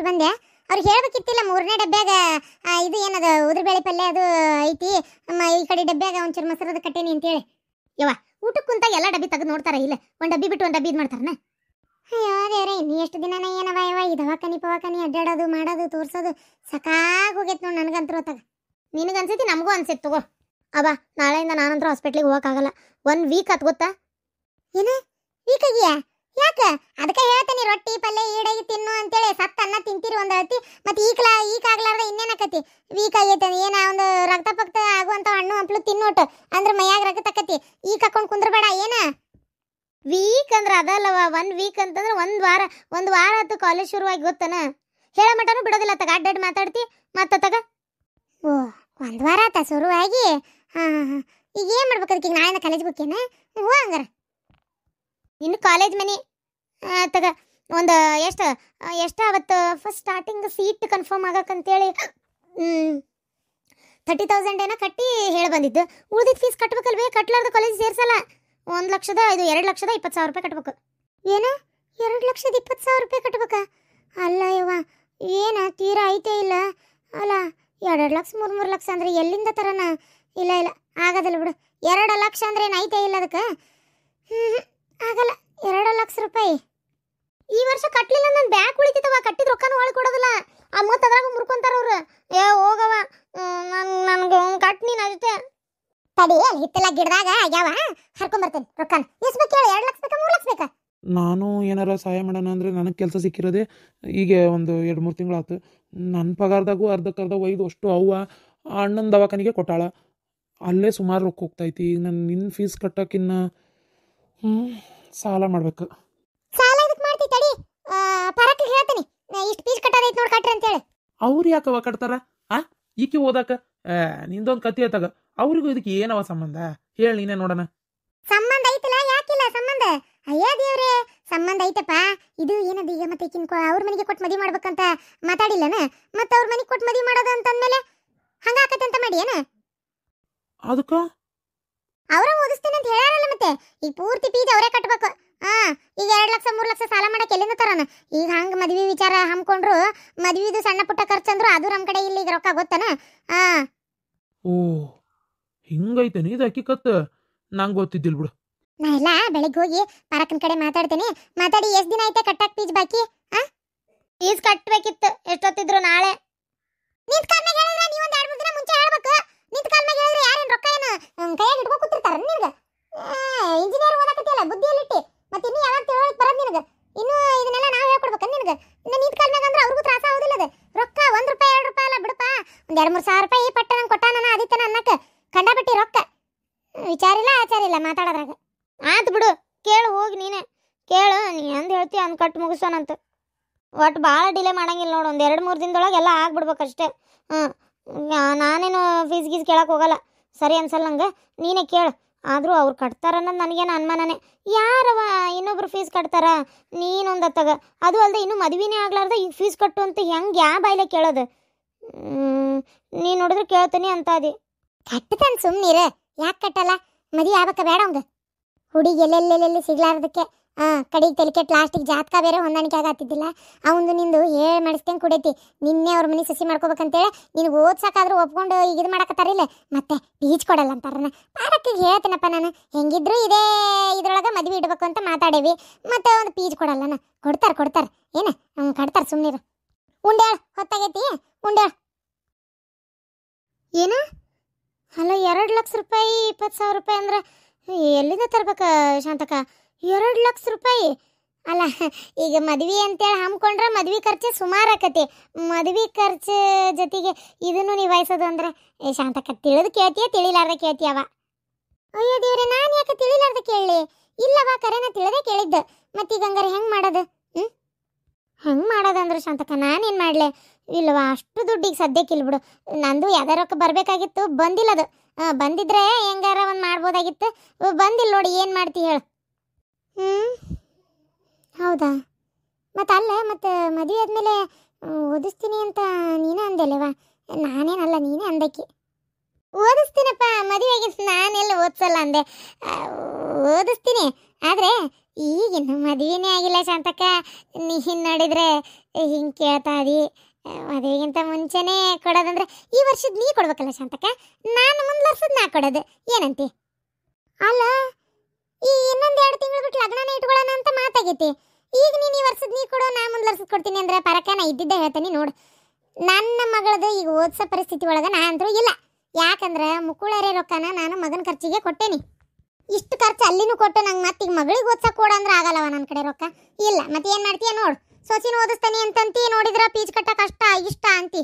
ಬಂದೆ. ಅವ್ರಿಗೆ ಹೇಳ್ಬೇಕಿತ್ತಿಲ್ಲ 3ನೇ ಡಬ್ಬ್ಯಾಗ ಇದು ಏನದ ಉದ್ರಬೇಳೆ ಪಲ್ಯ ಅದು ಐತಿ, ಈ ಕಡೆ ಡಬ್ಬ್ಯಾಗ ಒಂಚೂರು ಮೊಸರದ ಕಟ್ಟೇನಿ ಅಂತೇಳಿ. ಯವ್ವ ಊಟಕ್ಕೆ ಕುಂತಾಗ ಎಲ್ಲ ಡಬ್ಬಿ ತೆಗೆದು ನೋಡ್ತಾರ, ಇಲ್ಲ ಒಂದು ಡಬ್ಬಿ ಬಿಟ್ಟು ಒಂದು ಡಬ್ಬಿ ಇದು ಮಾಡ್ತಾರನ. ಅಯ್ಯೋ ದೇವ್ರೆ, ಇನ್ನು ಎಷ್ಟು ದಿನನೇ ಏನವ ಯವ್ವ ಈ ದವಾಖಾನಿ ಪವಾಖಾನಿ ಅಡ್ಡಾಡೋದು ಮಾಡೋದು ತೋರ್ಸೋದು ಸಾಕಾಗಿ ಹೋಗೈತೆ ನೋಡಿ ನನಗಂತೂ ಹೊತ್ತಾಗ. ನಿನಗನ್ಸೈತಿ ನಮಗೂ ಅನ್ಸೈತಿ ತಗೋ. ಅವ ನಾಳೆಯಿಂದ ನಾನಂತೂ ಹಾಸ್ಪಿಟ್ಲಿಗೆ ಹೋಗೋಕ್ಕಾಗಲ್ಲ. 1 ವೀಕ್ ಆತ್ ಗೊತ್ತಾ. ಏನು ವೀಕ್ ಆಗಿಯಾ? ಯಾಕ? ಅದಕ್ಕೆ ಹೇಳ್ತೀನಿ ರೊಟ್ಟಿ ಪಲ್ಯ ಈಡಾಗಿ ತಿನ್ನು ಅಂತೇಳಿ. ಸತ್ತ ಅನ್ನ ತಿಂತೀರಿ ಒಂದು ಅಳತಿ, ಮತ್ತೆ ಈಕಾಗ್ಲಾರ್ದ ಇನ್ನೇನಕತಿ ವೀಕ್ ಆಗೈತೆ. ಏನ ಒಂದು ರಕ್ತ ಪಕ್ತ ಆಗುವಂಥ ಹಣ್ಣು ಹಂಪ್ಲು ತಿನ್ನೋಟು ಅಂದ್ರೆ ಮೈಯಾಗ ರಕ್ತ ತಕ್ಕತಿ. ಈಗ ಹಾಕೊಂಡು ಕುಂದ್ರಬೇಡ. ಏನ ವೀಕ್ ಅಂದ್ರೆ ಅದಲ್ಲವ. 1 ವೀಕ್ ಅಂತಂದ್ರೆ ಒಂದು ವಾರ ಆಯ್ತು ಕಾಲೇಜ್ ಶುರುವಾಗಿ ಗೊತ್ತನ. ಹೇಳ ಮಟನು ಬಿಡೋದಿಲ್ಲ ತಗ, ಅಡ್ಡಾಡಿ ಮಾತಾಡ್ತಿ ಮತ್ತ ತಗ. ಓ 1 ವಾರ ಆತ ಶುರುವಾಗಿ. ಹಾಂ ಈಗ ಏನು ಮಾಡ್ಬೇಕು ಅದಕ್ಕೆ? ಈಗ ನಾಳೆಯಿಂದ ಕಾಲೇಜ್ ಹೋಗ್ತೇನೆ. ಹ್ಞೂ ಹಂಗಾರ ಇನ್ನು ಕಾಲೇಜ್ ಮನಿ ತಗ ಒಂದು ಎಷ್ಟು ಅವತ್ತು ಫಸ್ಟ್ ಸ್ಟಾರ್ಟಿಂಗ್ ಸೀಟ್ ಕನ್ಫರ್ಮ್ ಆಗಕ್ಕಂತೇಳಿ 30,000 ಏನೋ ಕಟ್ಟಿ ಹೇಳಿ ಬಂದಿದ್ದು. ಉಳಿದಿದ್ದು ಫೀಸ್ ಕಟ್ಬೇಕಲ್ವೇ? ಕಟ್ಲಾರ್ದು ಕಾಲೇಜ್ ಸೇರ್ಸಲ್ಲ. 2,20,000 ರೂಪಾಯಿ ಕಟ್ಬೇಕು. ಏನು 2,20,000 ರೂಪಾಯಿ ಕಟ್ಬೇಕಾ? ಅಲ್ಲ ಯವ್ವ, ಏನ ತೀರಾ ಐತೆ ಇಲ್ಲ ಅಲ್ಲ. 2 ಲಕ್ಷ 3 ಲಕ್ಷ ಅಂದ್ರೆ ಎಲ್ಲಿಂದ ತರನ? ಇಲ್ಲ ಆಗೋದಿಲ್ಲ ಬಿಡು. 2 ಲಕ್ಷ ಅಂದ್ರೆ ಏನು ಐತೆ ಇಲ್ಲ ಅದಕ್ಕೆ? ಆಗಲ್ಲ. 2 ಲಕ್ಷ ರೂಪಾಯಿ ಈ ವರ್ಷ ಕಟ್ಲಿಲ್ಲ. ನನ್ನ ಬ್ಯಾಗ್ ಉಳಿತಿತ್ತವ, ಕಟ್ಟಿದ ರೊಕ್ಕನೂ ಹೊಳಿ ಕೊಡೋದಿಲ್ಲ. ಆ ಮತ್ತೆ ಅದ್ರಾಗ ಮುರ್ಕೊಂತಾರ ಅವ್ರು. ಹೋಗವ ನನ್ಗೆ ಕಟ್ ನೀನು ಅಷ್ಟೇ. ತಡಿ ಅಲ್ಲಿ ಹಿತ್ತಲ ಗಿಡದಾಗ ಆಗ್ಯಾವ, ಹರ್ಕೊಂಬರ್ತೇನೆ ರೊಕ್ಕನ. ಎಷ್ಟು ಬೇಕು ಹೇಳಿ? 2 ಲಕ್ಷ ಬೇಕಾ 3 ಲಕ್ಷ ಬೇಕಾ? ನಾನು ಏನಾರ ಸಹಾಯ ಮಾಡೋಣ ಅಂದರೆ ನನಗೆ ಕೆಲಸ ಸಿಕ್ಕಿರೋದೆ ಈಗ ಒಂದು 2-3 ತಿಂಗಳಾಯ್ತು. ನನ್ನ ಪಗಾರದಾಗೂ ಅರ್ಧಕ್ಕರ್ಧ ಒಯ್ದು ಅಷ್ಟು ಅವ್ವ ಅಣ್ಣನ ದವಾಖಾನಿಗೆ ಕೊಟ್ಟಾಳ. ಅಲ್ಲೇ ಸುಮಾರು ರೊಕ್ಕ ಹೋಗ್ತೈತಿ. ಈಗ ನಾನು ನಿನ್ನ ಫೀಸ್ ಕಟ್ಟೋಕ್ಕಿನ್ನ ಸಾಲ ಮಾಡಬೇಕು. ಸಾಲ ಇದಕ್ಕೆ ಮಾಡ್ತಿ? ತಡಿ ಪರಕ್ಕೆ ಹೇಳ್ತೀನಿ, ಇಷ್ಟು ಫೀಸ್ ಕಟ್ಟೋದೈತೆ ನೋಡಿ ಕಟ್ರಿ ಅಂತೇಳಿ. ಅವ್ರು ಯಾಕವ ಕಟ್ತಾರ? ಈಕಿ ಓದಾಕ ನಿಂದೊಂದು ಕತ್ತಿ ಆತಾಗ ಅವ್ರಿಗೂ ಇದಕ್ಕೆ ಏನವ ಸಂಬಂಧ? ಹೇಳಿ ನೀನೇ ನೋಡೋಣ. ಸಂಬಂಧ ಐತಲ್ಲ, ಯಾಕಿಲ್ಲ ಸಂಬಂಧ? ಅಯ್ಯ ದೇವ್ರೆ, ಸಂಬಂಧ ಐತಪ್ಪ. ಇದು ಏನದು ಈಗ ಮತ್ತೆ ಅವ್ರ ಮನೆಗೆ ಕೊಟ್ಟು ಮದುವೆ ಮಾಡ್ಬೇಕಂತ ಮಾತಾಡಿಲ್ಲನ? ಮತ್ತೆ ಅವ್ರ ಮನೆಗೆ ಕೊಟ್ಟು ಮದುವೆ ಮಾಡೋದು ಅಂತಂದ್ಮೇಲೆ ಹಂಗ ಆಕತ್ತೆ ಅಂತ ಮಾಡಿ ಏನ? ಅದಕ್ಕ ಅವರ ಓದಿಸ್ತೇನೆ ಅಂತ ಹೇಳಾರಲ್ಲ. ಮತ್ತೆ ಈಗ ಪೂರ್ತಿ ಫೀಸ್ ಅವರೇ ಕಟ್ಬೇಕು. ಈಗ 2 ಲಕ್ಷ 3 ಲಕ್ಷ ಸಾಲ ಮಾಡಕ್ಕೆ ಎಲ್ಲಿಂದ ತರೋಣ? ಈಗ ಹಂಗ ಮದ್ವಿ ವಿಚಾರ ಹಮ್ಕೊಂಡ್ರು ಮದ್ವಿದು ಸಣ್ಣ ಪುಟ್ಟ ಖರ್ಚಂದ್ರು ಅದು ನಮ್ಮ ಕಡೆ ಇಲ್ಲ. ಈಗ ರೊಕ್ಕ ಗೊತ್ತನ? ಓ ಹಿಂಗೈತೇನೆ ಇದು ಹಕ್ಕಿಕತ್. ನಂಗೆ ಗೊತ್ತಿದ್ದಿಲ್ಲ ಬಿಡು. ನಾ ಎಲ್ಲ ಬೆಳಿಗ್ಗೆ ಹೋಗಿ ಪರಕನ ಕಡೆ ಮಾತಾಡ್ತೇನೆ. ಮಾತಾಡಿ ಎಷ್ಟು ದಿನ ಐತೆ ಕಟ್ಟಕ್ ಫೀಸ್ ಬಾಕಿ? ಫೀಸ್ ಕಟ್ಟಬೇಕಿತ್ತು ಎಷ್ಟೊತ್ತಿದ್ರು ನಾಳೆ. ನಿಂತ ಕಾಲ ಮ್ಯಾಗ ಹೇಳಿದ್ರೆ ನೀವು ಒಂದು 2-3 ದಿನ ಮುಂಚೆ ಹೇಳ್ಬೇಕು. ನಿಂತ ಕಾಲ ಮ್ಯಾಗ ಹೇಳಿದ್ರೆ ಯಾರೇನು ರೊಕ್ಕ ಏನು ಕೈಯಾಗ ಇಟ್ಕೊಂಡು ಕೂತಿರ್ತಾರ ನಿನಗೆ? ಇಂಜಿನಿಯರ್ ಓದಾಕತ್ತಿಯಲ್ಲ, ಬುದ್ಧಿಯಲ್ಲಿಟ್ಟಿ ಮತ್ತೆ ಇನ್ನೂ ಯಾವಾಗ ತಿಳೋಳಕ್ ಬರೋದು ನಿನಗೆ? ಇನ್ನೂ ಇದನ್ನೆಲ್ಲ ನಾವು ಹೇಳ್ಕೊಡ್ಬೇಕ ನಿನಗೆ? ಇನ್ನು ನಿಂತ ಕಾಲ ಮ್ಯಾಗ ಅಂದ್ರೆ ಅವ್ರಿಗೂ ತ್ರಾಸ ಆಗೋದಿಲ್ಲ ಅದು. ರೊಕ್ಕ 1 ರೂಪಾಯಿ 2 ರೂಪಾಯಿ ಅಲ್ಲ ಬಿಡಪ್ಪ. ಒಂದು 2-3 ಸಾವಿರ ರೂಪಾಯಿ ಪಟ್ಟ ನಂಗೆ ಕೊಟ್ಟಾನ ಆದಿತ್ತನ ಅನ್ನಕ್ಕೆ ಕಂಡಾಬಿಟ್ಟಿ ರೊಕ್ಕ. ವಿಚಾರಿಲ್ಲ ಆಚಾರಿಲ್ಲ ಮಾತಾಡೋದ್ರಾಗ. ಆತು ಬಿಡು, ಕೇಳು ಹೋಗಿ ನೀನೆ ಕೇಳು. ನೀ ಅಂದು ಹೇಳ್ತೀಯ ಅಂದ್ ಕಟ್ಟು ಮುಗಿಸೋಣಂತ. ಒಟ್ಟು ಭಾಳ ಡಿಲೇ ಮಾಡಂಗಿಲ್ಲ ನೋಡು. ಒಂದು 2-3 ದಿನದೊಳಗೆ ಎಲ್ಲ ಆಗ್ಬಿಡ್ಬೇಕಷ್ಟೇ. ನಾನೇನು ಫೀಸ್ ಗೀಸ್ ಕೇಳಕ್ಕೆ ಹೋಗಲ್ಲ, ಸರಿ ಅನ್ಸಲ್ಲ ನಂಗೆ. ನೀನೇ ಕೇಳು. ಆದರೂ ಅವ್ರು ಕಟ್ತಾರನ್ನೋದು ನನಗೇನು ಅನುಮಾನನೇ. ಯಾರವ ಇನ್ನೊಬ್ರು ಫೀಸ್ ಕಟ್ತಾರ? ನೀನೊಂದು ತಗ. ಅದು ಅಲ್ಲದೆ ಇನ್ನೂ ಮದುವೆನೇ ಆಗ್ಲಾರ್ದ ಈಗ ಫೀಸ್ ಕಟ್ಟು ಅಂತ ಹೆಂಗೆ ಯಾವ ಬಾಯಿಲೆ ಕೇಳೋದು? ನೀನು ನೋಡಿದ್ರೆ ಕೇಳ್ತೀನಿ ಅಂತ ಅದಿ. ಕಟ್ಟತಾನೆ ಸುಮ್ಮನಿರ. ಯಾಕೆ ಕಟ್ಟಲ್ಲ? ಮದುವೆ ಆಗ್ಬೇಕ ಬೇಡ ಅವಂಗ? ಹುಡುಗಿ ಎಲ್ಲೆಲ್ಲೆಲ್ಲಿ ಸಿಗ್ಲಾರ್ದಕ್ಕೆ ಕಡೆಗೆ ತಲೆಕೆಟ್ ಲಾಸ್ಟಿಗೆ ಜಾತಕ ಬೇರೆ ಹೊಂದಾಣಿಕೆ ಆಗತ್ತಿದ್ದಿಲ್ಲ. ಅವಂದು ನಿಂದು ಹೇಳಿ ಮಾಡಿಸ್ತೇನೆ ಕುಡೈತಿ. ನಿನ್ನೆ ಅವ್ರ ಮನೆ ಸಸಿ ಮಾಡ್ಕೋಬೇಕಂತೇಳಿ ನಿನಗೆ ಓದ್ಸಕ್ಕಾದ್ರೂ ಒಪ್ಕೊಂಡು ಈಗ ಇದು ಮಾಡಕತ್ತಾರಿಲ್ಲ. ಮತ್ತೆ ಬೀಚ್ ಕೊಡಲ್ಲ ಅಂತಾರನ. ಪಾರಕ್ಕಿಗೆ ಹೇಳ್ತೀನಪ್ಪ ನಾನು. ಹೆಂಗಿದ್ರು ಇದೇ ಇದ್ರೊಳಗೆ ಮದುವೆ ಇಡ್ಬೇಕು ಅಂತ ಮಾತಾಡೇವಿ. ಮತ್ತೆ ಒಂದು ಪೀಜ್ ಕೊಡಲ್ಲನ? ಕೊಡ್ತಾರೆ ಏನ? ಕಟ್ತಾರೆ ಸುಮ್ಮನಿರು. ಉಂಡೇಳ ಹೊತ್ತಾಗೈತಿ, ಉಂಡೇಳ. ಏನ ಅಲ್ಲ 2 ಲಕ್ಷ ರೂಪಾಯಿ 20,000 ರೂಪಾಯಿ ಅಂದ್ರೆ ಎಲ್ಲಿಂದ ತರ್ಬೇಕ ಶಾಂತಕ? 2 ಲಕ್ಷ ರೂಪಾಯಿ ಅಲ್ಲ. ಈಗ ಮದ್ವಿ ಅಂತೇಳಿ ಹಮ್ಕೊಂಡ್ರೆ ಮದ್ವಿ ಖರ್ಚು ಸುಮಾರು ಆಕತಿ. ಮದ್ವಿ ಖರ್ಚು ಜೊತೆಗೆ ಇದನ್ನು ನಿಭಾಯಿಸೋದು ಅಂದ್ರೆ ಶಾಂತಕ ತಿಳಿದು ಕೇಳ್ತೀಯ ತಿಳಿಲಾರ್ದ ಕೇಳ್ತೀಯವ? ಅಯ್ಯೋ ದೇವ್ರೆ, ನಾನು ಯಾಕೆ ತಿಳಿಲಾರ್ದ ಕೇಳಲಿ? ಇಲ್ಲವಾ ಕರೆನ ತಿಳಿದೇ ಕೇಳಿದ್ದ. ಮತ್ತೀಗ ಹಂಗಾರೆ ಹೆಂಗೆ ಮಾಡೋದು? ಹೆಂಗೆ ಮಾಡೋದಂದ್ರೆ ಶಾಂತಕ ನಾನೇನು ಮಾಡಲೆ? ಇಲ್ಲವಾ ಅಷ್ಟು ದುಡ್ಡಿಗೆ ಸದ್ಯಕ್ಕಿಲ್ಲ ಬಿಡು. ನಂದು ಯಾವ್ದಾರ ರೊಕ್ಕ ಬರಬೇಕಾಗಿತ್ತು, ಬಂದಿಲ್ಲ ಅದು. ಬಂದಿದ್ರೆ ಹೆಂಗಾರ ಒಂದು ಮಾಡ್ಬೋದಾಗಿತ್ತು. ಬಂದಿಲ್ಲ ನೋಡಿ, ಏನು ಮಾಡ್ತಿ ಹೇಳು? ಹೌದಾ? ಮತ್ತು ಅಲ್ಲ, ಮತ್ತು ಮದುವೆ ಆದಮೇಲೆ ಓದಿಸ್ತೀನಿ ಅಂತ ನೀನೇ ಅಂದೆಲ್ಲವಾ? ನಾನೇನಲ್ಲ, ನೀನೇ ಅಂದಕ್ಕೆ. ಓದಿಸ್ತೀನಪ್ಪ, ಮದುವೆಗೆ ನಾನೆಲ್ಲ ಓದಿಸಲ್ಲ ಅಂದೆ. ಓದಿಸ್ತೀನಿ. ಆದರೆ ಈಗಿನ್ನು ಮದುವೆನೇ ಆಗಿಲ್ಲ ಶಾಂತಕ್ಕ. ನೀನು ನೋಡಿದ್ರೆ ಹಿಂಗೆ ಕೇಳ್ತಾ ಇದಿ. ಮದುವೆಗಿಂತ ಮುಂಚೆನೇ ಕೊಡೋದಂದ್ರೆ ಈ ವರ್ಷದ ನೀ ಕೊಡ್ಬೇಕಲ್ಲ ಶಾಂತಕ್ಕ. ನಾನು ಮುಂದೆ ವರ್ಷದ ನಾ ಕೊಡೋದು ಏನಂತಿ? ಅಲ್ಲ, ಈ ಇನ್ನೊಂದು 2 ತಿಂಗಳು ಬಿಟ್ಟು ಲಗ್ನನೇ ಇಟ್ಕೊಳ್ಳೋಣ ಅಂತ ಮಾತಾಗೈತಿ. ಈಗ ನೀನು ಈ ವರ್ಷದ ನೀ ಕೊಡೋ, ನಾ ಮುಂದೆ ವರ್ಷದ ಕೊಡ್ತೀನಿ ಅಂದ್ರೆ ಪರಕ ನಾ ಇದ್ದಿದ್ದೆ ಹೇಳ್ತೀನಿ ನೋಡು. ನನ್ನ ಮಗಳದು ಈಗ ಓದಿಸೋ ಪರಿಸ್ಥಿತಿ ಒಳಗೆ ನಾ ಅಂತೂ ಇಲ್ಲ. ಯಾಕಂದ್ರೆ ಮುಕ್ಕುಳರೆ ರೊಕ್ಕನ ನಾನು ಮಗನ ಖರ್ಚಿಗೆ ಕೊಟ್ಟೇನಿ. ಇಷ್ಟು ಖರ್ಚು ಅಲ್ಲಿನೂ ಕೊಟ್ಟು ನಂಗೆ ಮತ್ತೆ ಈಗ ಮಗಳಿಗೆ ಓದ್ಸಕ್ಕೆ ಕೊಡ ಅಂದ್ರೆ ಆಗಲ್ಲವ ನನ್ನ ಕಡೆ ರೊಕ್ಕ ಇಲ್ಲ. ಮತ್ತೆ ಏನು ಮಾಡ್ತೀಯ ನೋಡು, ಸೊಸಿನ ಓದಿಸ್ತಾನೆ ಅಂತಂತಿ, ನೋಡಿದ್ರೆ ಫೀಸ್ ಕಟ್ಟಕ್ಕೆ ಅಷ್ಟ ಇಷ್ಟ ಅಂತಿ.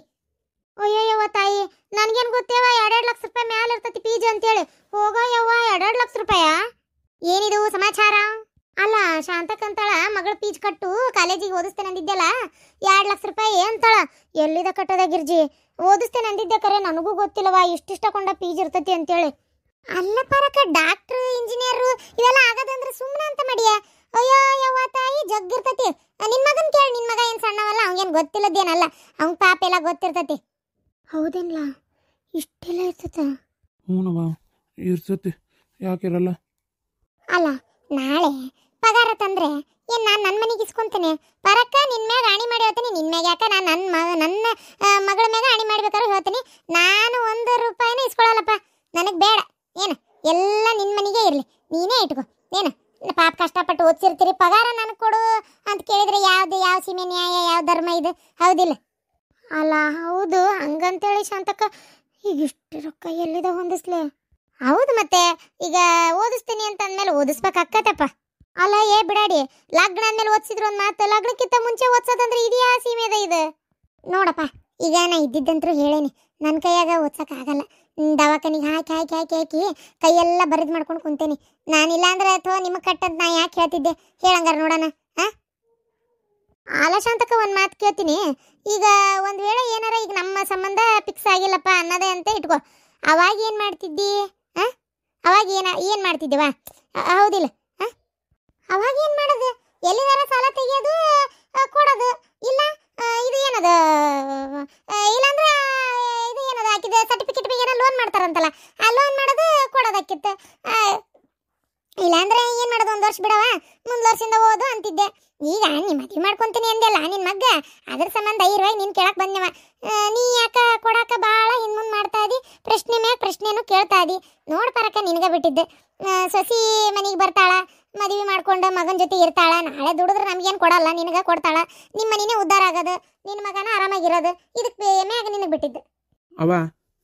ಅಯ್ಯಯ್ಯವ್ವ ತಾಯಿ, ನನಗೇನು ಗೊತ್ತೇವ 2 ಲಕ್ಷ ರೂಪಾಯಿ ಮ್ಯಾಲೆ ಇರ್ತೈತಿ ಫೀಸ್ ಅಂತೇಳಿ. ಹೋಗೋ ಯವ್ವ, 2 ಲಕ್ಷ ರೂಪಾಯ? ಏನಿದು ಸಮಾಚಾರ? ಅಲ್ಲ, ಶಾಂತಕ್ಕಂತಾಳ ಮಗಳ ಫೀಸ್ ಕಟ್ಟು ಕಾಲೇಜಿಗೆ ಓದಿಸ್ತೇನೆ ಅಂದಿದ್ದೆಲ್ಲ 2 ಲಕ್ಷ ರೂಪಾಯಿ ಅಂತಾಳ. ಎಲ್ಲಿದ ಕಟ್ಟೋದ ಗಿರ್ಜಿ? ಓದಿಸ್ತೇನೆ ಅಂದಿದ್ದೆ ಕರೆ ನನಗೂ ಗೊತ್ತಿಲ್ಲವಾ ಇಷ್ಟಿಷ್ಟ ಕೊಂಡ ಫೀಸ್ ಇರ್ತೈತಿ ಅಂತೇಳಿ. ಅಲ್ಲ ಪರಕ, ಡಾಕ್ಟ್ರು ಇಂಜಿನಿಯರು ಇವೆಲ್ಲ ಆಗೋದಂದ್ರೆ ಸುಮ್ಮನೆ ಅಂತ ಮಾಡಿಯ? ಅಯ್ಯೋ ಯವ್ವ ತಾಯಿ, ಜಗ್ಗಿರ್ತೈತಿ. ನಿನ್ನ ಮಗನ ಕೇಳಿ, ನಿನ್ನ ಮಗ ಏನು ಸಣ್ಣವಲ್ಲ, ಅವ್ನಿಗೇನು ಗೊತ್ತಿಲ್ಲದೇನಲ್ಲ, ಅವ್ನ ಪಾಪ ಎಲ್ಲ ಗೊತ್ತಿರ್ತೈತಿ. ಹೌದೇನ್ಲ? ಇಷ್ಟೆಲ್ಲ ಇರ್ತೈತ? ಹ್ಞೂನವ, ಇರ್ತೈತಿ, ಯಾಕಿರಲ್ಲ. ಅಲ್ಲ, ನಾಳೆ ಪಗಾರ ತಂದ್ರೆ ಏನು ನಾನು ನನ್ನ ಮನೆಗೆ ಇಸ್ಕೊಂತೇನೆ? ಪರಕ್ಕ ನಿನ್ನ ಮ್ಯಾಗ ಆಣಿ ಮಾಡಿ ಹೇಳ್ತೀನಿ. ನಿನ್ನ ಮ್ಯಾಗ ಯಾಕೆ ನಾನು ನನ್ನ ಮಗಳ ಮ್ಯಾಗ ಆಣಿ ಮಾಡ್ಬೇಕಾದ್ರೆ ಹೇಳ್ತೀನಿ. ನಾನು 1 ರೂಪಾಯಿನೂ ಇಸ್ಕೊಳ್ಳಲ್ಲಪ್ಪ, ನನಗೆ ಬೇಡ. ಏನು ಎಲ್ಲ ನಿನ್ನ ಮನೆಗೆ ಇರಲಿ, ನೀನೇ ಇಟ್ಕೊ. ಏನು ಪಾಪ ಕಷ್ಟಪಟ್ಟು ಓದಿಸಿರ್ತೀರಿ, ಪಗಾರ ನನಗೆ ಕೊಡು ಅಂತ ಕೇಳಿದ್ರೆ ಯಾವ ಸೀಮೆ ನ್ಯಾಯ, ಯಾವ ಧರ್ಮ ಇದು? ಹೌದಿಲ್ಲ? ಅಲ್ಲ ಹೌದು, ಹಂಗಂತೇಳಿ ಶಾಂತಕ್ಕ ಈಗ ಇಷ್ಟು ರೊಕ್ಕ ಎಲ್ಲಿದ ಹೊಂದಿಸ್ಲಿ? ಹೌದು, ಮತ್ತೆ ಈಗ ಓದಿಸ್ತೀನಿ ಅಂತ ಅಂದಮೇಲೆ ಓದಿಸ್ಬೇಕಾಕತ್ತಪ್ಪ. ಅಲ್ಲ ಬಿಡಾಡಿ, ಲಗ್ನ ಅಂದಮೇಲೆ ಓದಿಸಿದ್ರು ಒಂದು ಮಾತು, ಲಗ್ನಕ್ಕಿಂತ ಮುಂಚೆ ಓದಿಸೋದಂದ್ರೆ ಇದೆಯಾ ಸೀಮೆದ ಇದು? ನೋಡಪ್ಪ, ಈಗ ನಾ ಇದ್ದಿದ್ದಂತರೂ ಹೇಳೇನಿ, ನನ್ನ ಕೈಯಾಗ ಓದ್ಸೋಕ್ಕಾಗಲ್ಲ. ದವಾಖಾನಿಗೆ ಹಾಕಿ ಕೈಯೆಲ್ಲ ಬರಿದು ಮಾಡ್ಕೊಂಡು ಕುಂತೇನಿ. ನಾನಿಲ್ಲ ಅಂದ್ರೆ ಅಥವಾ ನಿಮಗೆ ಕಟ್ಟಂತ ನಾ ಯಾಕೆ ಹೇಳ್ತಿದ್ದೆ ಹೇಳಂಗಾರ ನೋಡೋಣ. ಆಲಶಾಂತಕ ಒಂದು ಮಾತು ಕೇಳ್ತೀನಿ. ಈಗ ಒಂದು ವೇಳೆ ಏನಾರ ಈಗ ನಮ್ಮ ಸಂಬಂಧ ಫಿಕ್ಸ್ ಆಗಿಲ್ಲಪ್ಪ ಅನ್ನೋದೇ ಅಂತ ಇಟ್ಕೋ, ಅವಾಗ ಏನು ಮಾಡ್ತಿದ್ದಿ? ಅವಾಗ ಏನು ಮಾಡ್ತಿದ್ದೀವ? ಹೌದಿಲ್ಲ? ಅವಾಗ ಏನು ಮಾಡೋದು? ಎಲ್ಲಿದಾರ ಸಾಲ ತೆಗಿಯೋದು, ಕೊಡೋದು. ಇಲ್ಲ ಇದು ಏನದ, ಇಲ್ಲಾಂದ್ರೆ ಇದು ಏನದ ಹಾಕಿದೆ ಸರ್ಟಿಫಿಕೇಟ್ ಬಗ್ಗೆ ಏನೋ ಲೋನ್ ಮಾಡ್ತಾರಂತಲ್ಲ, ಆ ಲೋನ್ ಮಾಡೋದು ಕೊಡೋದಕ್ಕಿತ್ತು. ಇಲ್ಲಾಂದ್ರೆ ಏನು ಮಾಡೋದು, 1 ವರ್ಷ ಬಿಡವ, ಮುಂದೆ ವರ್ಷದಿಂದ ಓದು ಅಂತಿದ್ದೆ. ಈಗ ನೀ ಮದುವೆ ಮಾಡ್ಕೊತೀನಿ ಅಂದೆಲ್ಲ ನಿನ್ನ ಮಗ್ಗ, ಅದ್ರ ಸಂಬಂಧ ಇರುವಾಗ ನೀನು ಕೇಳಕ್ಕೆ ಬಂದೆವ. ನೀ ಯಾಕ ಕೊಡಾಕ ಭಾಳ ಹಿಂದೆ ಮಾಡ್ತಾ ಇದ್ದಿ, ಪ್ರಶ್ನೆ ಮ್ಯಾಗ ಪ್ರಶ್ನೆನೂ ಕೇಳ್ತಾ ಇದ್ದಿ. ನೋಡು ಪರಕ, ನಿನಗೆ ಬಿಟ್ಟಿದ್ದೆ. ಸೊಸಿ ಮನೆಗೆ ಬರ್ತಾಳ, ಮದುವೆ ಮಾಡ್ಕೊಂಡು ಮಗನ ಜೊತೆ ಇರ್ತಾಳ, ನಾಳೆ ದುಡಿದ್ರೆ ನಮಗೇನು ಕೊಡಲ್ಲ, ನಿನಗೆ ಕೊಡ್ತಾಳ, ನಿಮ್ಮ ಮನೆಯೇ ಉದ್ಧಾರ ಆಗೋದು, ನಿನ್ನ ಮಗನ ಆರಾಮಾಗಿರೋದು. ಇದಕ್ಕೆ ಮ್ಯಾಗ ನಿನಗೆ ಬಿಟ್ಟಿದ್ದೆ. ಅವ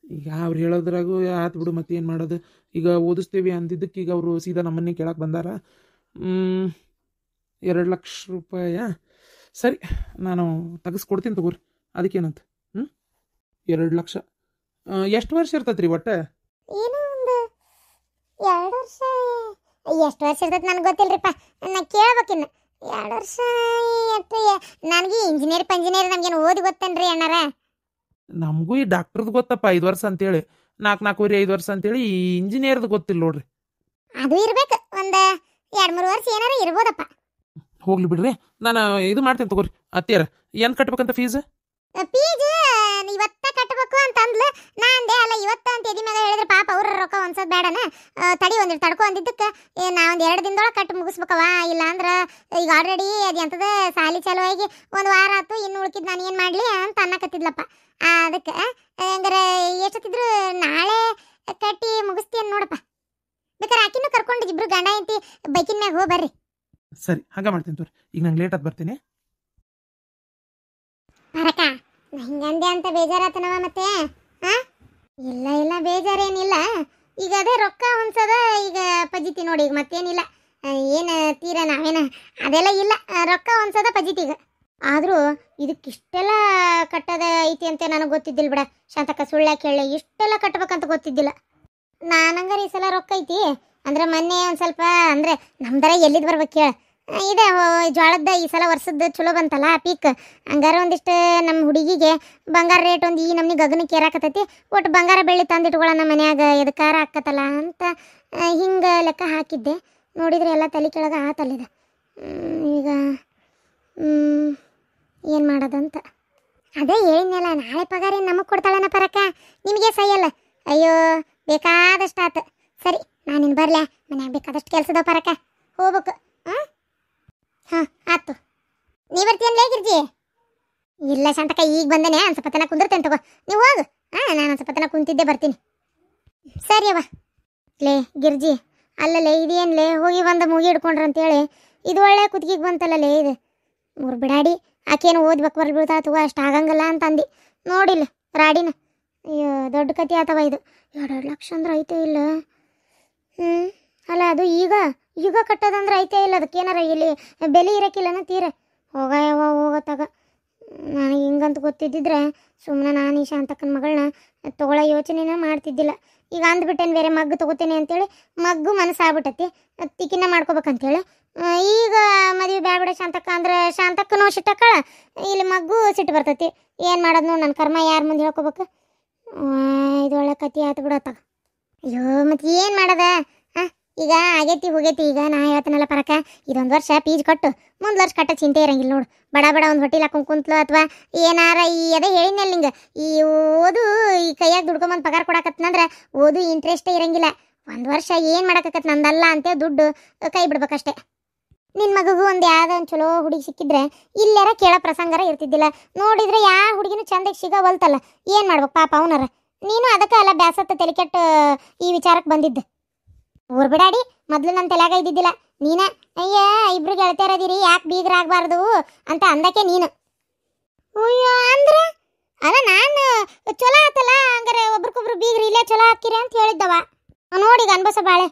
ಈಗ ಅವ್ರು ಹೇಳೋದ್ರಾಗೂ ಆತು ಬಿಡು, ಮತ್ತೆ ಏನು ಮಾಡೋದು? ಈಗ ಓದಿಸ್ತೀವಿ ಅಂದಿದ್ದಕ್ಕೆ ಈಗ ಅವರು ಸೀದಾ ನಮ್ಮನ್ನೇ ಕೇಳಕ್ಕೆ ಬಂದಾರ. 2 ಲಕ್ಷ ರೂಪಾಯ? ಸರಿ, ನಾನು ತೆಗೆಸ್ಕೊಡ್ತೀನಿ ತಗೋರಿ, ಅದಕ್ಕೇನಂತ. 2 ಲಕ್ಷ ಎಷ್ಟು ವರ್ಷ ಇರ್ತೈತೆ ರೀ ಒಟ್ಟು? ಏನೋ ಒಂದು 2 ವರ್ಷ. ಎಷ್ಟು ವರ್ಷ ಇರ್ತೈತೆ ನನಗೆ ಗೊತ್ತಿಲ್ಲರಿಪ್ಪ, ನಾ ಕೇಳ್ಬೇಕಿನ್ನು. 2 ವರ್ಷ ಎಷ್ಟು? ನನಗೆ ಇಂಜಿನಿಯರ್ ನಮಗೇನು ಓದಿ ಗೊತ್ತೇನ್ರಿ ಅಣ್ಣಾರ? ನಮಗೂ ಈ ಡಾಕ್ಟರ್ದು ಗೊತ್ತಪ್ಪ 5 ವರ್ಷ ಅಂತೇಳಿ, 4 5 ವರ್ಷ ಅಂತೇಳಿ. ಈ ಇಂಜಿನಿಯರ್ದು ಗೊತ್ತಿಲ್ಲ ನೋಡ್ರಿ. ಅದು ಇರ್ಬೇಕು, ಒಂದು 2-3 ವರ್ಷ ಏನಾರ ಇರ್ಬೋದಪ್ಪ. ಹೋಗ್ಲಿ ಬಿಡ್ರಿ, ನಾನು ಇದು ಮಾಡ್ತೀನಿ ತಗೋರಿ. ಅತ್ತಿಯಾರ ಏನು ಕಟ್ಬೇಕಂತ ಫೀಸ್? ಇವತ್ತ ಕಟ್ಟಬೇಕು ಅಂತ ಅಂದ್ಲು. ನಾ ಅಂದೆ ಅಲ್ಲ ಇವತ್ತ ಅಂತ ಎದಿ ಮ್ಯಾಗ ಹೇಳಿದ್ರೆ ಪಾಪ ಅವ್ರ ರೊಕ್ಕ ಒಂದ್ಸದ್ ಬೇಡನ, ತಡಿ ಒಂದಿಟ್ಟು ತಡ್ಕೊ ಅಂದಿದ್ದಕ್ಕೆ ನಾ ಒಂದು 2 ದಿನದೊಳಗೆ ಕಟ್ಟಿ ಮುಗಿಸ್ಬೇಕವ. ಇಲ್ಲ ಅಂದ್ರೆ ಈಗ ಆಲ್ರೆಡಿ ಅದು ಎಂಥದ ಸಾಲಿ ಚಾಲುವಾಗಿ 1 ವಾರ ಆಯ್ತು, ಇನ್ನು ಉಳ್ಕಿದ್ ನಾನು ಏನು ಮಾಡಲಿ ಅಂತ ಅನ್ನಕತ್ತಿದ್ಲಪ್ಪ. ಅದಕ್ಕೆ ಹಂಗಾರೆ ಎಷ್ಟೊತ್ತಿದ್ರು ನಾಳೆ ಕಟ್ಟಿ ಮುಗಿಸ್ತೀನಿ ನೋಡಪ್ಪ. ಬೇಕಾದ್ರೆ ಆಕಿನೂ ಕರ್ಕೊಂಡು ಇಬ್ರು ಗಂಡ ಐತಿ ಬೈಕಿನ ಮ್ಯಾಗ ಹೋಗಿ ಬರ್ರಿ. ಸರಿ, ಹಾಗೆ ಮಾಡ್ತೀನಿ ತೋರಿ. ಈಗ ನಂಗೆ ಲೇಟ್ ಆಗಿ ಬರ್ತೀನಿ. ಪರಕ ಹಿಂಗಂದೆ ಅಂತ ಬೇಜಾರಾತನವ ಮತ್ತೆ? ಇಲ್ಲ ಬೇಜಾರೇನಿಲ್ಲ. ಈಗ ಅದೇ ರೊಕ್ಕ ಹೊಂದ್ಸದ ಈಗ ಪಜಿತಿ ನೋಡಿ, ಈಗ ಮತ್ತೇನಿಲ್ಲ. ಏನು ತೀರ ನಾವೇನ ಅದೆಲ್ಲ ಇಲ್ಲ, ರೊಕ್ಕ ಹೊಂದ್ಸದ ಪಜಿತಿ ಈಗ. ಆದರೂ ಇದಕ್ಕಿಷ್ಟೆಲ್ಲ ಕಟ್ಟೋದ ಐತಿ ಅಂತ ನನಗೆ ಗೊತ್ತಿದ್ದಿಲ್ಲ ಬಿಡ ಶಾಂತಕ್ಕ, ಸುಳ್ಳ ಕೇಳಿ ಇಷ್ಟೆಲ್ಲ ಕಟ್ಬೇಕಂತ ಗೊತ್ತಿದ್ದಿಲ್ಲ. ನಾನಂಗಾರೆ ಈ ಸಲ ರೊಕ್ಕ ಐತಿ ಅಂದ್ರೆ ಮೊನ್ನೆ ಒಂದು ಸ್ವಲ್ಪ ಅಂದರೆ ನಮ್ದರ ಎಲ್ಲಿದ್ದು ಬರ್ಬೇಕು ಕೇಳ, ಇದೆ ಜೋಳದ ಈ ಸಲ ವರ್ಷದ ಚಲೋ ಬಂತಲ್ಲ ಪೀಕ್. ಹಂಗಾರ ಒಂದಿಷ್ಟು ನಮ್ಮ ಹುಡುಗಿಗೆ ಬಂಗಾರ ರೇಟ್ ಒಂದು ಈ ನಮ್ನಿ ಗಗನಕ್ಕೆ ಏರಾಕತೈತಿ, ಒಟ್ಟು ಬಂಗಾರ ಬೆಳ್ಳಿ ತಂದಿಟ್ಕೊಳ್ಳೋಣ ಮನ್ಯಾಗ, ಎದಕ್ಕಾರ ಆಕ್ಕತ್ತಲ್ಲ ಅಂತ ಹಿಂಗೆ ಲೆಕ್ಕ ಹಾಕಿದ್ದೆ. ನೋಡಿದ್ರೆ ಎಲ್ಲ ತಲೆ ಕೆಳಗೆ ಆತಲ್ಲಿದೆ. ಈಗ ಏನು ಮಾಡೋದಂತ ಅದೇ ಹೇಳಿದ್ನಲ್ಲ, ನಾಳೆ ಪಗಾರ ನಮಗೆ ಕೊಡ್ತಾಳನ ಪರಕ, ನಿಮಗೆ ಸೈಯಲ್ಲ. ಅಯ್ಯೋ ಬೇಕಾದಷ್ಟು ಆತು. ಸರಿ, ನಾನಿನ್ನು ಬರಲೆ, ಮನ್ಯಾಗ ಬೇಕಾದಷ್ಟು ಕೆಲಸದ ಪರಕ, ಹೋಗ್ಬೇಕು. ಹಾಂ ಆಯ್ತು ನೀ ಬರ್ತೀಯನ್ಲೇ ಗಿರ್ಜಿ? ಇಲ್ಲ ಶಾಂತಕ್ಕ, ಈಗ ಬಂದೇನೆ, ಒಂದು ಸ್ವಲ್ಪ ತನಕ ಕುಂದಿರ್ತೇನೆ ತಗೋ, ನೀವು ಹೋಗು. ನಾನು ಒಂದು ಸ್ವಲ್ಪ ತನಕ ಕುಂತಿದ್ದೆ, ಬರ್ತೀನಿ. ಸರಿ ಅವ್ವ. ಲೇ ಗಿರ್ಜಿ, ಅಲ್ಲಲೇ ಇದೇನ್ಲೇ ಹೋಗಿ ಬಂದು ಮುಗಿ ಹಿಡ್ಕೊಂಡ್ರ ಅಂತೇಳಿ ಇದು ಒಳ್ಳೆ ಕುತ್ತಿಗೆಗೆ ಬಂತಲ್ಲಲೇ ಇದು. ಮೂರು ಬಿಡಾಡಿ ಆಕೇನು ಓದ್ಬೇಕು ಬರ್ಲಿ ಬೀಳ್ತಾತವ, ಅಷ್ಟು ಆಗಂಗಿಲ್ಲ ಅಂತ ಅಂದು ನೋಡಿಲ್ಲ ರಾಡಿನ. ಅಯ್ಯೋ ದೊಡ್ಡ ಕತೆ ಆತವ ಇದು. 2 ಲಕ್ಷ ಅಂದ್ರೆ ಐತೆ ಇಲ್ಲ. ಅಲ್ಲ ಅದು ಈಗ ಕಟ್ಟೋದಂದ್ರೆ ಐತೆ ಇಲ್ಲ, ಅದಕ್ಕೇನಾರ ಇಲ್ಲಿ ಬೆಲೆ ಇರೋಕ್ಕಿಲ್ಲನ ತೀರ. ಹೋಗತ್ತಾಗ ನನಗೆ ಹಿಂಗಂತ ಗೊತ್ತಿದ್ದಿದ್ರೆ ಸುಮ್ಮನೆ ನಾನು ಈ ಶಾಂತಕ್ಕನ ಮಗಳನ್ನ ತೊಗೊಳ್ಳೋ ಯೋಚನೆನ ಮಾಡ್ತಿದ್ದಿಲ್ಲ. ಈಗ ಅಂದ್ಬಿಟ್ಟೇನು ಬೇರೆ ಮಗ್ಗು ತೊಗೋತೇನೆ ಅಂತೇಳಿ, ಮಗ್ಗು ಮನಸ್ಸಾಗ್ಬಿಟ್ಟತಿ, ತಿಕ್ಕಿನ ಮಾಡ್ಕೋಬೇಕಂತೇಳಿ. ಈಗ ಮದುವೆ ಬ್ಯಾಡ್ಬಿಡ ಶಾಂತಕ್ಕ ಅಂದ್ರೆ ಶಾಂತಕ್ಕನೂ ಸಿಟ್ಟಕ್ಕಳ, ಇಲ್ಲಿ ಮಗ್ಗು ಸಿಟ್ಟು ಬರ್ತೈತಿ. ಏನು ಮಾಡೋದು ನೋಡಿ, ನನ್ನ ಕರ್ಮ ಯಾರ ಮುಂದೆ ಹೇಳ್ಕೊಬೇಕು? ಇದು ಒಳ್ಳೆ ಕತಿ ಆಯ್ತು ಬಿಡತ್ತಾಗ. ಅಯ್ಯೋ ಮತ್ತು ಏನು ಮಾಡೋದ? ಈಗ ಆಗೈತಿ ಹೋಗೈತಿ. ಈಗ ನಾ ಹೇಳ್ತಾನಲ್ಲ ಪರಕ, ಇದೊಂದು ವರ್ಷ ಫೀಸ್ ಕಟ್ಟು, ಮುಂದೆ ವರ್ಷ ಕಟ್ಟ ಚಿಂತೆ ಇರಂಗಿಲ್ಲ ನೋಡು. ಬಡ ಒಂದು ಹೊಟ್ಟಿಲ್ ಹಾಕೊಂಡು ಕುಂತ್ಲು ಅಥವಾ ಏನಾರ ಅದೇ ಹೇಳಿದ್ನಲ್ಲ ನಿಂಗೆ, ಈ ಓದು ಈ ಕೈಯಾಗ ದುಡ್ಕೊಂಬಂದು ಪಗಾರ ಕೊಡಕತ್ತಂದ್ರೆ ಓದು ಇಂಟ್ರೆಸ್ಟೇ ಇರಂಗಿಲ್ಲ. 1 ವರ್ಷ ಏನು ಮಾಡಕತ್ತ ನಂದಲ್ಲ ಅಂತ ದುಡ್ಡು ಕೈ ಬಿಡ್ಬೇಕಷ್ಟೆ. ನಿನ್ನ ಮಗುಗೂ ಒಂದು ಯಾವುದೋ ಒಂದು ಚಲೋ ಹುಡುಗಿ ಸಿಕ್ಕಿದ್ರೆ ಇಲ್ಲಾರ ಕೇಳೋ ಪ್ರಸಂಗರ ಇರ್ತಿದ್ದಿಲ್ಲ. ನೋಡಿದ್ರೆ ಯಾವ ಹುಡುಗಿನೂ ಚಂದಕ್ಕೆ ಸಿಗೋವಲ್ತಲ್ಲ, ಏನು ಮಾಡ್ಬೇಕು ಪಾಪ ಅವನಾರ. ನೀನು ಅದಕ್ಕೆ ಅಲ್ಲ ಬ್ಯಾಸತ್ತ ತಲೆ ಕೆಟ್ಟು ಈ ವಿಚಾರಕ್ಕೆ ಬಂದಿದ್ದು. ಊರ್ ಬಿಡಾಡಿ, ಮೊದಲು ನನ್ನ ತಲೆಯಾಗ ಇದ್ದಿದ್ದಿಲ್ಲ. ನೀನ ಅಯ್ಯ ಇಬ್ರು ಗೆಳತಿಯರದಿರಿ, ಯಾಕೆ ಬೀಗರಾಗಬಾರ್ದು ಅಂತ ಅಂದಕ್ಕೆ ನೀನು. ಅಯ್ಯೋ ಅಂದ್ರೆ ಅಲ್ಲ, ನಾನು ಚಲೋ ಆತಲ್ಲ ಹಂಗಾರೆ ಒಬ್ರಿಗೊಬ್ರು ಬೀಗ್ರಿ ಇಲ್ಲೇ ಚಲೋ ಹಾಕಿರಿ ಅಂತ ಹೇಳಿದ್ದವ. ನೋಡಿಗ ಅನ್ಬಸ ಬಾಳೆ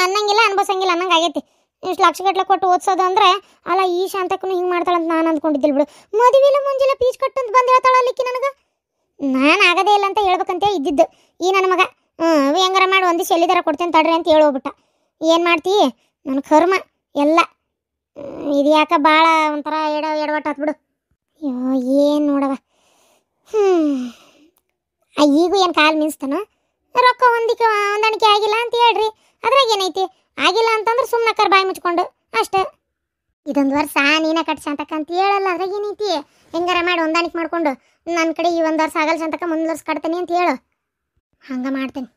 ಅನ್ನಂಗಿಲ್ಲ ಅನ್ಬಸಂಗಿಲ್ಲ ಅನ್ನಂಗೆ ಆಗೈತಿ. ಇಷ್ಟು ಲಕ್ಷಗಟ್ಲೆ ಕೊಟ್ಟು ಓದಿಸೋದು ಅಂದ್ರೆ ಅಲ್ಲ, ಈ ಶಾಂತಕ್ಕೂ ಹಿಂಗೆ ಮಾಡ್ತಾಳಂತ ನಾನು ಅಂದ್ಕೊಂಡಿದ್ದಿಲ್ಲ ಬಿಡು. ಮದುವೆಲ್ಲ ಮುಂಜಾನೆ ಪೀಚ್ ಕಟ್ಟಂತ ಬಂದು ಹೇಳ್ತಾಳಲ್ಲಿಕ್ಕಿ ನನಗೆ. ನಾನು ಆಗದೇ ಇಲ್ಲ ಅಂತ ಹೇಳ್ಬೇಕಂತ ಇದ್ದಿದ್ದು. ಈ ನನ್ನ ಮಗ ಹೆಂಗಾರ ಮಾಡಿ ಒಂದಿಷ್ಟು ಎಲ್ಲಿದಾರ ಕೊಡ್ತೇನೆ ತಡ್ರಿ ಅಂತ ಹೇಳೋಗ್ಬಿಟ್ಟ. ಏನು ಮಾಡ್ತೀ, ನನ್ನ ಕರ್ಮ ಎಲ್ಲ ಇದು. ಯಾಕೆ ಭಾಳ ಒಂಥರ ಎಡವಟ್ಟು ಆತ್ಬಿಡು. ಅಯ್ಯೋ ಏನು ನೋಡವ. ಈಗೂ ಏನು ಕಾಲು ಮಿನ್ಸ್ತಾನ, ರೊಕ್ಕ ಹೊಂದಾಣಿಕೆ ಆಗಿಲ್ಲ ಅಂತ ಹೇಳ್ರಿ, ಅದ್ರಾಗ ಏನೈತಿ? ಆಗಿಲ್ಲ ಅಂತಂದ್ರೆ ಸುಮ್ಮನೆ ಕರ್ ಬಾಯಿ ಮುಚ್ಕೊಂಡು ಅಷ್ಟೇ. ಇದೊಂದು ವರ್ಷ ನೀನೇ ಕಟ್ ಶಾಂತಕ್ಕ ಅಂತ ಹೇಳಲ್ಲ, ಅದ್ರಾಗ ಏನೈತಿ? ಹೆಂಗಾರ ಮಾಡಿ ಹೊಂದಾಣಿಕೆ ಮಾಡ್ಕೊಂಡು ನನ್ನ ಕಡೆ ಈ 1 ವರ್ಷ ಆಗಲ್ಲ ಶಾಂತಕ್ಕ, ಮುಂದೆ ವರ್ಷ ಕಟ್ತೇನೆ ಅಂತ ಹೇಳು. ಹಂಗೆ ಮಾಡ್ತೇನೆ.